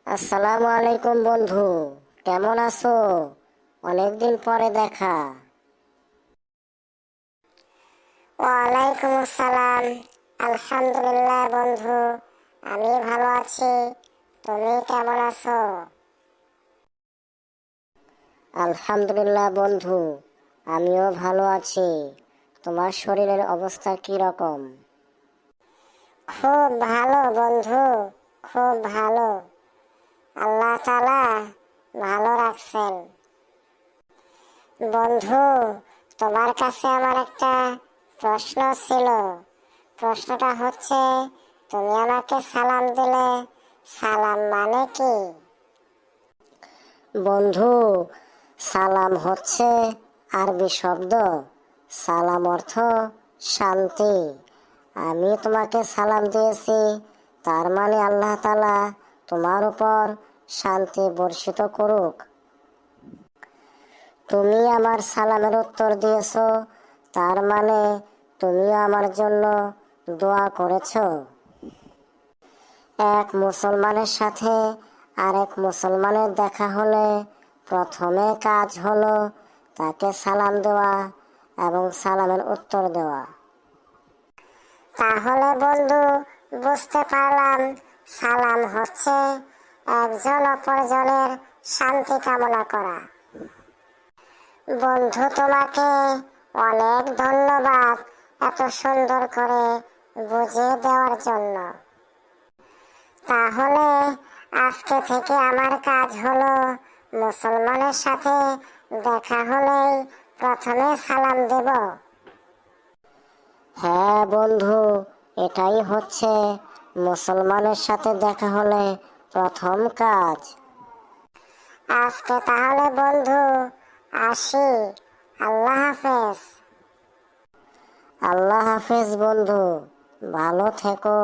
আসসালামু আলাইকুম বন্ধু, কেমন আছো? অনেকদিন পরে দেখা। ওয়ালাইকুম আসসালাম। আলহামদুলিল্লাহ বন্ধু, আমি ভালো আছি। তুমি কেমন আছো? আলহামদুলিল্লাহ বন্ধু, আমিও ভালো আছি। তোমার শরীরের অবস্থা কি রকম? খুব ভালো বন্ধু, খুব ভালো। আল্লাহ তাআলা ভালো রাখছেন। বন্ধু, তোমার কাছে আমার একটা প্রশ্ন ছিল। প্রশ্নটা হচ্ছে, তুমি আমাকে সালাম দিলে সালাম মানে কি? বন্ধু, সালাম হচ্ছে আরবি শব্দ। সালাম অর্থ শান্তি। আমি তোমাকে সালাম দিয়েছি, তার মানে আল্লাহ তাআলা তোমার উপর শান্তি বর্ষিত করুক। তুমি আমার সালামের উত্তর দিয়েছো, তার মানে তুমিও আমার জন্য দোয়া করেছো। এক মুসলমানের সাথে আরেক মুসলমানের দেখা হলে প্রথমে কাজ হলো তাকে সালাম দেওয়া এবং সালামের উত্তর দেওয়া। তাহলে বন্ধু, বুঝতে পারলাম সালাম হচ্ছে একজন অপরজনের শান্তি কামনা করা। বন্ধু, তোমাকে অনেক ধন্যবাদ এত সুন্দর করে বুঝিয়ে দেওয়ার জন্য। তাহলে আজকে থেকে আমার কাজ হলো মুসলমানের সাথে দেখা হলেই প্রথমে সালাম দেব। হ্যাঁ বন্ধু, এটাই হচ্ছে মুসলমানের সাথে দেখা হলে প্রথম কাজ। আজকে তাহলে বন্ধু আসি। আল্লাহ হাফেজ। আল্লাহ হাফেজ বন্ধু, ভালো থেকো।